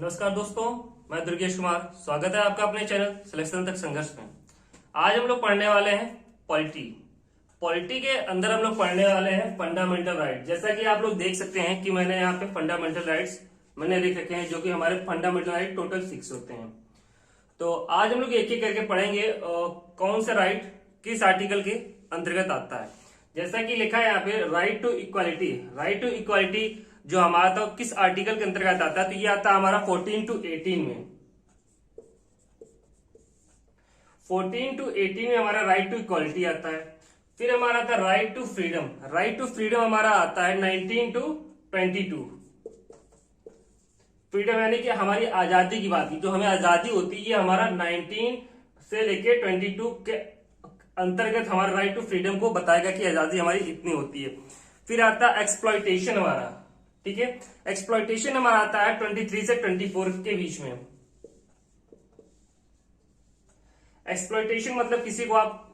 नमस्कार दोस्तों, मैं दुर्गेश कुमार। स्वागत है आपका अपने चैनल सिलेक्शन तक संघर्ष में। आज हम लोग पढ़ने वाले हैं पॉलिटी। पॉलिटी के अंदर हम लोग पढ़ने वाले हैं फंडामेंटल राइट। जैसा कि आप लोग देख सकते हैं कि मैंने यहाँ पे फंडामेंटल राइट्स मैंने लिख रखे हैं, जो कि हमारे फंडामेंटल राइट टोटल 6 होते हैं। तो आज हम लोग एक एक करके पढ़ेंगे कौन सा राइट किस आर्टिकल के अंतर्गत आता है। जैसा कि लिखा है यहाँ पे right to equality. Right to equality जो हमारा था किस आर्टिकल के अंतर्गत आता है, तो ये आता है हमारा 14 to 18 में। 14 to 18 में हमारा राइट टू इक्वालिटी आता है। फिर हमारा आता है right to freedom. Right to freedom हमारा आता है 19 to 22। फ्रीडम यानी कि हमारी आजादी की बात की, जो हमें आजादी होती है, ये हमारा 19 से लेके 22 के अंतर्गत हमारा राइट टू फ्रीडम को बताएगा कि आजादी हमारी इतनी होती है। फिर आता है एक्सप्लॉयटेशन हमारा, ठीक है। एक्सप्लॉयटेशन हमारा आता है 23 से 24 के बीच में। एक्सप्लॉयटेशन मतलब किसी को आप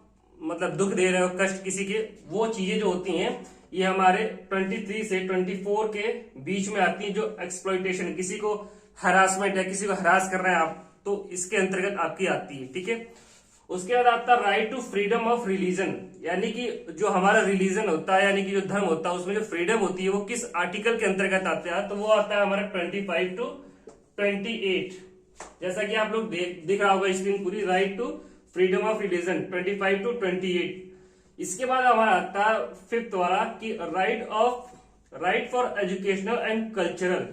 दुख दे रहे हो, कष्ट किसी के, वो चीजें जो होती हैं ये हमारे 23 से 24 के बीच में आती है। जो एक्सप्लॉयटेशन किसी को हरासमेंट है, किसी को हरास कर रहे हैं आप, तो इसके अंतर्गत आपकी आती है, ठीक है। उसके बाद आता है right to freedom of religion, यानी कि जो हमारा रिलीजन होता है, यानी कि जो धर्म होता है, उसमें जो फ्रीडम होती है वो किस आर्टिकल के अंतर्गत आता है, तो वो आता है हमारा 25 to 28। जैसा कि आप लोग दिख रहा होगा स्क्रीन पूरी, right to freedom of religion 25 to 28। इसके बाद हमारा आता है 5th वाला कि right for educational and cultural,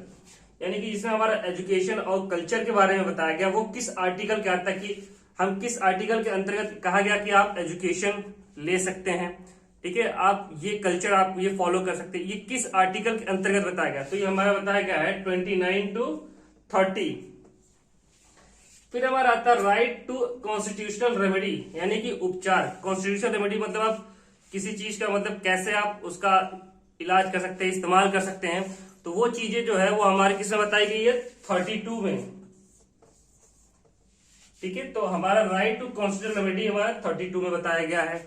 यानी कि जिसमें हमारा एजुकेशन और कल्चर के बारे में बताया गया, वो किस आर्टिकल के आता है, कि हम किस आर्टिकल के अंतर्गत कहा गया कि आप एजुकेशन ले सकते हैं, ठीक है, आप ये कल्चर आप ये फॉलो कर सकते हैं, ये किस आर्टिकल के अंतर्गत बताया गया, तो ये हमारा बताया गया है 29 to 30। फिर हमारा आता है राइट टू कॉन्स्टिट्यूशनल रेमेडी, यानी कि उपचार। कॉन्स्टिट्यूशनल रेमेडी मतलब आप किसी चीज का कैसे आप उसका इलाज कर सकते हैं, इस्तेमाल कर सकते हैं, तो वो चीजें जो है वो हमारे किसमें बताई गई है 32 में, ठीक है। तो हमारा राइट टू कॉन्स्टिट्यूशनल रेमेडी हमारा 32 में बताया गया है।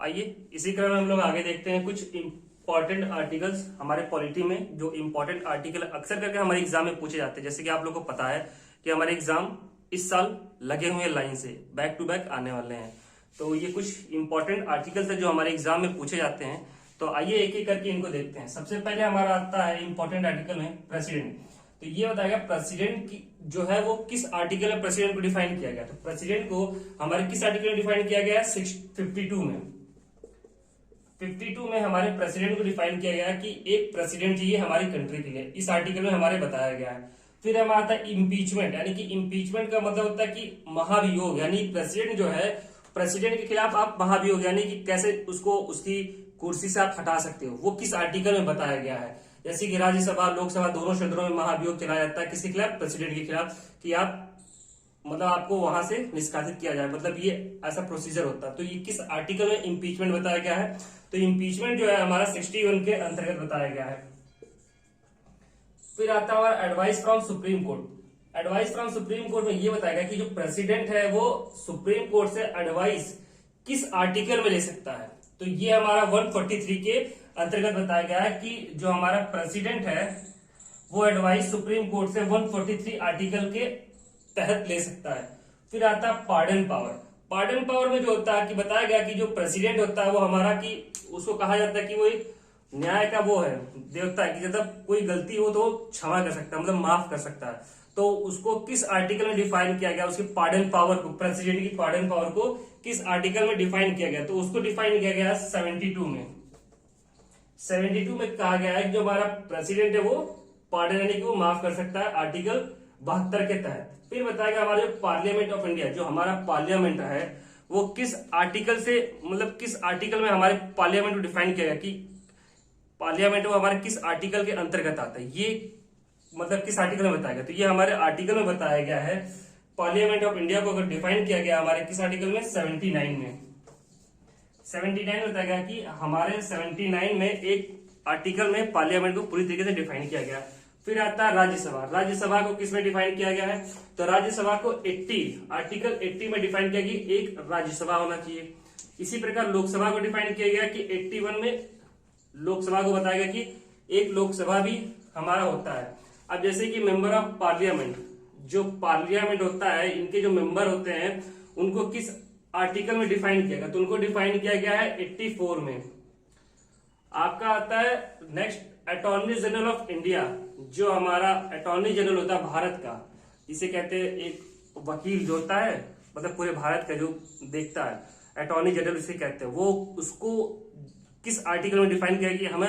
आइए इसी क्रम में हम लोग आगे देखते हैं कुछ इंपॉर्टेंट आर्टिकल्स हमारे पॉलिटी में। जो इंपॉर्टेंट आर्टिकल अक्सर करके हमारे एग्जाम में पूछे जाते हैं। जैसे कि आप लोग को पता है कि हमारे एग्जाम इस साल लगे हुए लाइन से बैक टू बैक आने वाले हैं, तो ये कुछ इंपॉर्टेंट आर्टिकल्स है जो हमारे एग्जाम में पूछे जाते हैं। तो आइए एक एक करके इनको देखते हैं। सबसे पहले हमारा आता है इंपॉर्टेंट आर्टिकल में प्रेसिडेंट। तो ये बताएगा प्रेसिडेंट की जो है वो किस आर्टिकल में प्रेसिडेंट को डिफाइन किया गया। तो प्रेसिडेंट को हमारे किस आर्टिकल में डिफाइन किया गया है 52 में। 52 में हमारे प्रेसिडेंट को डिफाइन किया गया है कि एक प्रेसिडेंट चाहिए हमारी कंट्री के लिए, इस आर्टिकल में हमारे बताया गया है। फिर हमारा आता है इम्पीचमेंट, यानी कि इम्पीचमेंट का मतलब होता है कि महाभियोग, यानी प्रेसिडेंट जो है, प्रेसिडेंट के खिलाफ आप महाभियोग, यानी कि कैसे उसको उसकी कुर्सी से आप हटा सकते हो, वो किस आर्टिकल में बताया गया है। जैसे कि राज्यसभा लोकसभा दोनों क्षेत्रों में महाभियोग चलाया जाता है किसके खिलाफ, प्रेसिडेंट के खिलाफ, कि आप आपको वहां से निष्कासित किया जाए, ये ऐसा प्रोसीजर होता है। तो ये किस आर्टिकल में इम्पीचमेंट बताया गया है, तो इम्पीचमेंट जो है हमारा 61 के अंतर्गत बताया गया है। फिर आता है हमारा advice from supreme court. Advice from supreme court में ये बताएगा कि जो प्रेसिडेंट है वो सुप्रीम कोर्ट से एडवाइस किस आर्टिकल में ले सकता है। तो ये हमारा 143 के अंतर्गत बताया गया है कि जो हमारा प्रेसिडेंट है वो एडवाइस सुप्रीम कोर्ट से 143 आर्टिकल के तहत ले सकता है। फिर आता है पार्डन पावर। पार्डन पावर में जो होता है कि बताया गया कि जो प्रेसिडेंट होता है वो हमारा कि उसको कहा जाता है कि वो एक न्याय का वो है देवता है, कि कोई गलती हो तो क्षमा कर सकता है, माफ कर सकता है। तो उसको किस आर्टिकल में डिफाइन किया गया, उसकी पार्डन पावर को, प्रेसिडेंट की पार्डन पावर को किस आर्टिकल में डिफाइन किया गया, तो उसको डिफाइन किया गया 72 में। 72 में कहा गया है कि जो हमारा प्रेसिडेंट है वो पार्डन यानी कि वो माफ कर सकता है आर्टिकल 72 के तहत। फिर बताएगा हमारे पार्लियामेंट ऑफ इंडिया, जो हमारा पार्लियामेंट है वो किस आर्टिकल से, किस आर्टिकल में हमारे पार्लियामेंट को डिफाइन किया गया, कि पार्लियामेंट वो हमारे किस आर्टिकल के अंतर्गत आता है, ये किस आर्टिकल में बताया गया। तो ये हमारे आर्टिकल में बताया गया है। पार्लियामेंट ऑफ इंडिया को अगर डिफाइन किया गया हमारे किस आर्टिकल में 79 में। 79 में बताया गया कि हमारे 79 में एक आर्टिकल में पार्लियामेंट को पूरी तरीके से डिफाइन किया गया। फिर आता है राज्यसभा। राज्यसभा को किसमें डिफाइन किया गया है, तो राज्यसभा को आर्टिकल 80 में डिफाइन किया गया एक राज्यसभा होना चाहिए। इसी प्रकार लोकसभा को डिफाइन किया गया कि 81 में लोकसभा को बताया गया कि एक लोकसभा भी हमारा होता है। अब जैसे कि मेंबर ऑफ पार्लियामेंट, जो पार्लियामेंट होता है, इनके जो मेंबर होते हैं उनको किस आर्टिकल में डिफाइन किया गया, तो उनको डिफाइन किया गया है 84 में। आपका आता है next attorney general of India, जो हमारा अटॉर्नी जनरल होता है भारत का, इसे कहते हैं एक वकील जो होता है, मतलब पूरे भारत का जो देखता है, अटॉर्नी जनरल इसे कहते हैं। वो उसको किस आर्टिकल में डिफाइन किया कि हमें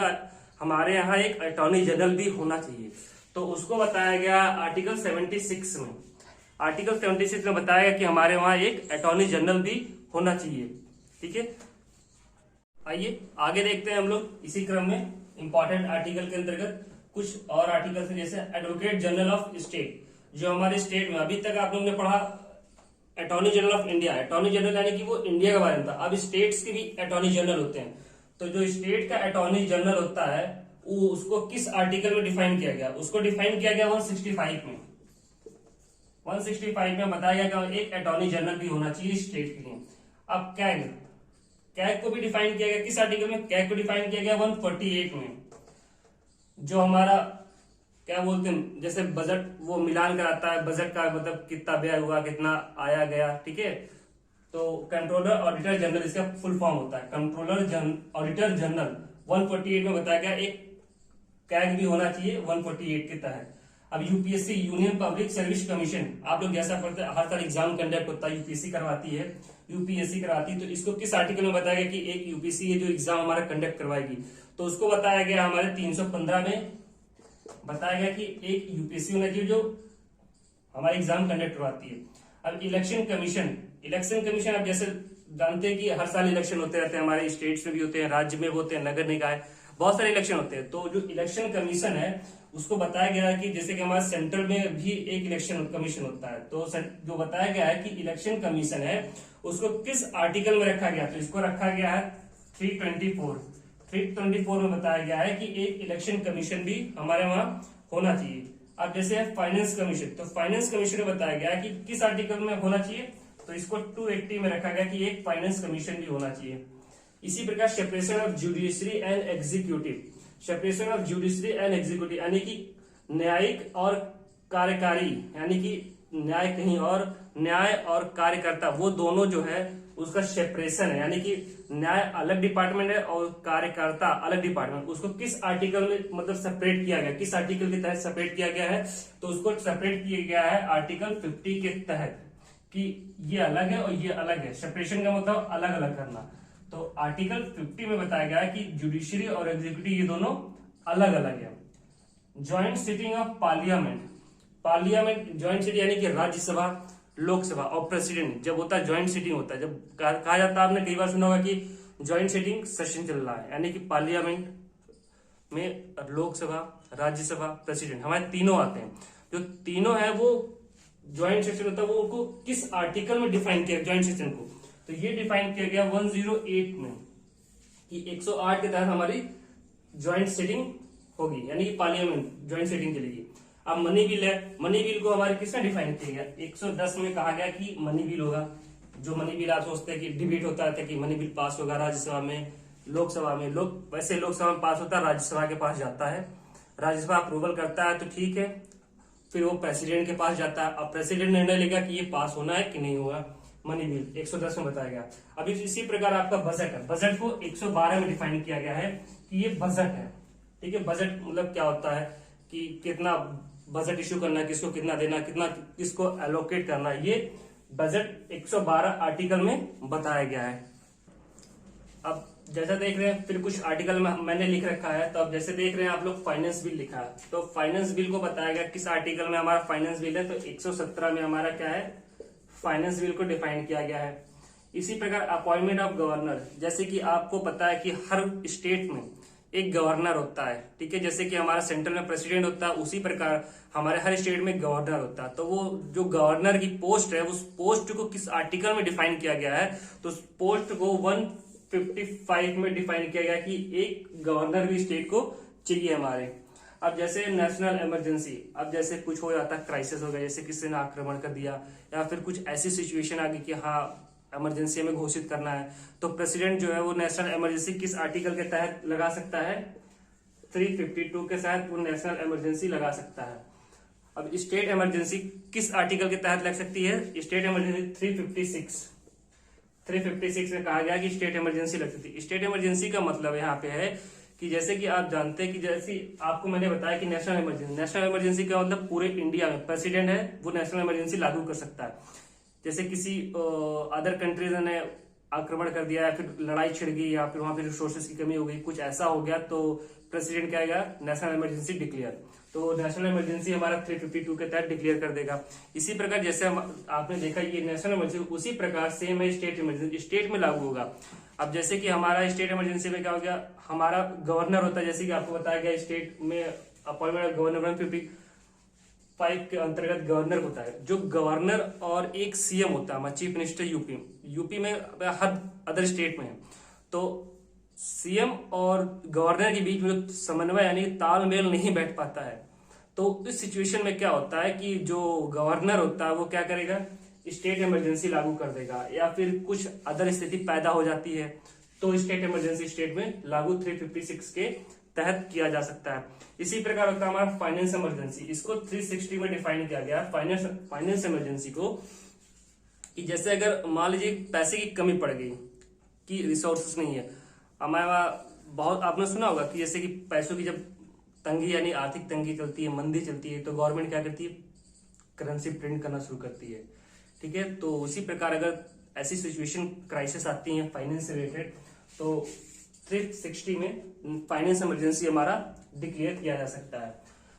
हमारे यहाँ एक अटॉर्नी जनरल भी होना चाहिए, तो उसको बताया गया आर्टिकल 76 में। आर्टिकल 76 में बताया गया कि हमारे वहां एक अटॉर्नी जनरल भी होना चाहिए। ठीक है, आइए आगे देखते हैं हम लोग इसी क्रम में इंपॉर्टेंट आर्टिकल के अंतर्गत कुछ और आर्टिकल हैं, जैसे एडवोकेट जनरल ऑफ स्टेट, जो हमारे स्टेट में अभी तक आप लोगों ने पढ़ा attorney general of India, attorney general यानी कि वो इंडिया के बारे में था। अब स्टेट्स के भी अटॉर्नी जनरल होते हैं, तो जो स्टेट का अटॉर्नी जनरल होता है वो उसको किस आर्टिकल में डिफाइन किया गया, उसको डिफाइन किया गया 165 में। 165 में बताया गया कि एक अटॉर्नी जनरल भी होना चाहिए स्टेट के लिए। अब कैग को भी डिफाइन किया गया किस आर्टिकल में, कैग को डिफाइन किया गया 148 में, जो हमारा क्या बोलते हैं जैसे बजट वो मिलान कराता है, बजट का मतलब कितना व्यय हुआ, कितना आया गया। ठीक है, तो कंट्रोलर ऑडिटर जनरल इसका फुल फॉर्म होता है, कंट्रोलर ऑडिटर जनरल। 148 में बताया गया एक कैग भी होना चाहिए 148 के तहत। अब UPSC union public service commission, आप लोग जैसा पढ़ते हैं हर साल एग्जाम कंडक्ट होता है, यूपीएससी करवाती है, यूपीएससी कराती है, तो इसको किस आर्टिकल में बताया गया कि एक यूपीएससी है जो एग्जाम हमारा कंडक्ट करवाएगी, तो उसको बताया गया हमारे 315 में बताया गया कि एक यूपीएससी होना चाहिए जो हमारे एग्जाम कंडक्ट करवाती है। अब इलेक्शन कमीशन आप जैसे जानते हैं कि हर साल इलेक्शन होते रहते हैं, हमारे स्टेट्स में भी होते हैं, राज्य में होते हैं, नगर निकाय, बहुत सारे इलेक्शन होते हैं। तो जो इलेक्शन कमीशन है उसको बताया गया है कि जैसे कि हमारे सेंट्रल में भी एक इलेक्शन कमीशन होता है, तो जो बताया गया है कि इलेक्शन कमीशन है उसको किस आर्टिकल में रखा गया, तो इसको रखा गया है 324 में बताया गया है कि एक इलेक्शन कमीशन भी हमारे वहां होना चाहिए। अब जैसे फाइनेंस कमीशन, तो फाइनेंस कमीशन में बताया गया है कि किस आर्टिकल में होना चाहिए, तो इसको 280 में रखा गया कि एक फाइनेंस कमीशन भी होना चाहिए। इसी प्रकार separation of judiciary and executive, separation of judiciary and executive यानी कि न्यायिक और कार्यकारी, यानी कि न्याय कहीं और न्याय और कार्यकर्ता, वो दोनों जो है उसका सेपरेशन है, यानी कि न्याय अलग डिपार्टमेंट है और कार्यकर्ता अलग डिपार्टमेंट, उसको किस आर्टिकल में मतलब सेपरेट किया गया, किस आर्टिकल के तहत सेपरेट किया गया है, तो उसको सेपरेट किया गया है आर्टिकल 50 के तहत कि ये अलग है और ये अलग है। सेपरेशन का मतलब अलग अलग करना, तो आर्टिकल 50 में बताया गया है कि जुडिशरी और एग्जीक्यूटिव ये दोनों अलग अलग है। Joint sitting of parliament joint sitting यानी कि राज्यसभा लोकसभा और प्रेसिडेंट जब होता है ज्वाइंट सिटिंग होता है, जब कहा जाता है, आपने कई बार सुना होगा कि ज्वाइंट सिटिंग सेशन चल रहा है, यानी कि पार्लियामेंट में लोकसभा, राज्यसभा, प्रेसिडेंट हमारे तीनों आते हैं, जो तीनों है वो ज्वाइंट सेशन होता है। वो उनको किस आर्टिकल में डिफाइन किया ज्वाइंट सेशन को, तो ये डिफाइन किया गया 108 में कि 108 के तहत हमारी ज्वाइंट सिटिंग होगी, यानी कि पार्लियामेंट ज्वाइंट सिटिंग चलेगी। अब मनी बिल है, मनी बिल को हमारे किसने डिफाइन किया गया, 110 में कहा गया कि मनी बिल होगा। जो मनी बिल आप सोचते हैं कि डिबेट होता रहता है कि मनी बिल पास होगा राज्यसभा में, लोकसभा में, वैसे लोकसभा में पास होता है, राज्यसभा के पास जाता है, राज्यसभा अप्रूवल करता है तो ठीक है, फिर वो प्रेसिडेंट के पास जाता है। अब प्रेसिडेंट निर्णय लेगा कि ये पास होना है कि नहीं हुआ, मनी बिल 110 में बताया गया। अभी इसी प्रकार आपका बजट है, बजट को 112 में डिफाइन किया गया है कि ये बजट है। ठीक है, बजट मतलब क्या होता है कि कितना बजट इश्यू करना है, किसको कितना देना, कितना किसको एलोकेट करना, ये बजट 112 आर्टिकल में बताया गया है। अब जैसा देख रहे हैं फिर कुछ आर्टिकल में मैंने लिख रखा है, तो अब जैसे देख रहे हैं आप लोग फाइनेंस बिल लिखा है, तो फाइनेंस बिल को बताया गया किस आर्टिकल में हमारा फाइनेंस बिल है, तो 117 में हमारा क्या है, फाइनेंस बिल को डिफाइन किया गया है। इसी प्रकार अपॉइंटमेंट ऑफ गवर्नर, जैसे कि आपको पता है कि हर स्टेट में एक गवर्नर होता है, ठीक है, जैसे कि हमारा सेंट्रल में प्रेसिडेंट होता है, उसी प्रकार हमारे हर स्टेट में गवर्नर होता है। तो वो जो गवर्नर की पोस्ट है उस पोस्ट को किस आर्टिकल में डिफाइन किया गया है, तो उस पोस्ट को 155 में डिफाइन किया गया कि एक गवर्नर भी स्टेट को चाहिए हमारे। अब जैसे नेशनल इमरजेंसी, अब जैसे कुछ हो जाता है, क्राइसिस हो गया, जैसे किसी ने आक्रमण कर दिया या फिर कुछ ऐसी सिचुएशन आ गई कि हाँ इमरजेंसी में घोषित करना है, तो प्रेसिडेंट जो है वो नेशनल इमरजेंसी किस आर्टिकल के तहत लगा सकता है, 352 के तहत वो नेशनल इमरजेंसी लगा सकता है। अब स्टेट इमरजेंसी किस आर्टिकल के तहत लग सकती है? स्टेट इमरजेंसी 356 में कहा गया कि स्टेट इमरजेंसी लग सकती है। स्टेट इमरजेंसी का मतलब यहाँ पे है कि जैसे कि आप जानते हैं कि जैसे आपको मैंने बताया कि नेशनल इमरजेंसी का मतलब पूरे इंडिया में प्रेसिडेंट है वो नेशनल इमरजेंसी लागू कर सकता है। जैसे किसी अदर कंट्रीज ने आक्रमण कर दिया या फिर लड़ाई छिड़ गई या फिर वहां पे रिसोर्सेज की कमी हो गई, कुछ ऐसा हो गया तो प्रेसिडेंट क्या आएगा? National emergency declare. तो नेशनल इमरजेंसी हमारा 352 के तहत डिक्लेयर कर देगा। इसी प्रकार जैसे आपने देखा ये नेशनल इमरजेंसी, उसी प्रकार सेम है स्टेट इमरजेंसी, स्टेट में लागू होगा। अब जैसे कि हमारा स्टेट इमरजेंसी में क्या हो गया, हमारा गवर्नर होता है, जैसे कि आपको बताया गया स्टेट में अपॉइंटमेंट गवर्नर 155 के अंतर्गत गवर्नर होता है। जो गवर्नर और एक सीएम होता है, चीफ मिनिस्टर यूपी में हर अदर स्टेट में है। तो सीएम और गवर्नर के बीच में समन्वय यानी तालमेल नहीं बैठ पाता है। तो इस सिचुएशन में क्या होता है कि जो गवर्नर होता है वो क्या करेगा? स्टेट इमरजेंसी लागू कर देगा, या फिर कुछ अदर स्थिति पैदा हो जाती है तो स्टेट इमरजेंसी स्टेट में लागू 356 के तहत किया जा सकता है। इसी प्रकार होता है हमारा फाइनेंस इमरजेंसी, इसको 360 में डिफाइन किया गया फाइनेंस इमरजेंसी को, कि जैसे अगर मान लीजिए पैसे की कमी पड़ गई कि रिसोर्सेस नहीं है हमारा, बहुत आपने सुना होगा कि जैसे कि पैसों की जब तंगी यानी आर्थिक तंगी चलती है, मंदी चलती है, तो गवर्नमेंट क्या करती है? करेंसी प्रिंट करना शुरू करती है। ठीक है, तो उसी प्रकार अगर ऐसी सिचुएशन क्राइसिस आती है फाइनेंस से रिलेटेड तो 360 में फाइनेंस इमरजेंसी हमारा डिक्लेयर किया जा सकता है।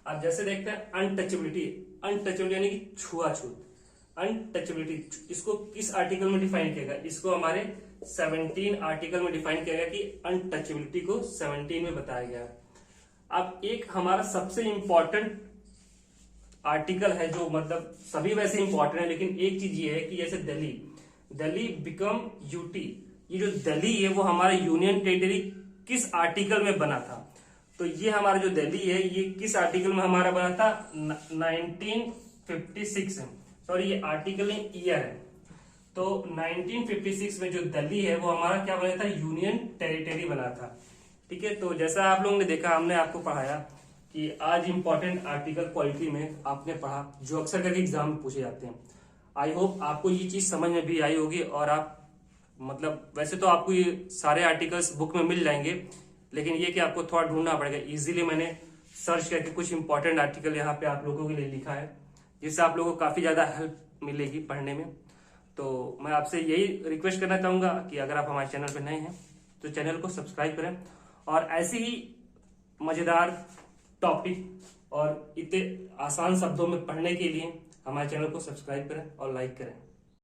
अब जैसे देखते हैं अनटचेबिलिटी यानी कि छुआछूत, अनटचेबिलिटी इसको किस आर्टिकल में डिफाइन किया गया? इसको हमारे 17 आर्टिकल में डिफाइन किया गया कि अनटचेबिलिटी को 17 में बताया गया। अब एक हमारा सबसे इंपॉर्टेंट आर्टिकल है जो मतलब सभी वैसे इंपॉर्टेंट है, लेकिन एक चीज ये है कि जैसे दिल्ली बिकम यूटी, ये जो दिल्ली है वो हमारा यूनियन टेरिटरी किस आर्टिकल में बना था? तो ये हमारा जो दिल्ली है ये किस आर्टिकल में हमारा बना था? 1956 है। सॉरी ये आर्टिकल नहीं ईयर है। तो 1956 में जो दिल्ली है वो हमारा क्या बना था? यूनियन टेरिटरी बना था। ठीक है, तो जैसा आप लोगों ने देखा, हमने आपको पढ़ाया कि आज इंपॉर्टेंट आर्टिकल पॉलिटी में आपने पढ़ा जो अक्सर करके एग्जाम में पूछे जाते हैं। आई होप आपको ये चीज समझ में भी आई होगी, और आप मतलब वैसे तो आपको ये सारे आर्टिकल्स बुक में मिल जाएंगे, लेकिन ये कि आपको थोड़ा ढूंढना पड़ेगा। इजीली मैंने सर्च करके कुछ इंपॉर्टेंट आर्टिकल यहाँ पे आप लोगों के लिए लिखा है, जिससे आप लोगों को काफी ज्यादा हेल्प मिलेगी पढ़ने में। तो मैं आपसे यही रिक्वेस्ट करना चाहूंगा कि अगर आप हमारे चैनल पर नए हैं तो चैनल को सब्सक्राइब करें, और ऐसी ही मजेदार टॉपिक और इतने आसान शब्दों में पढ़ने के लिए हमारे चैनल को सब्सक्राइब करें और लाइक करें।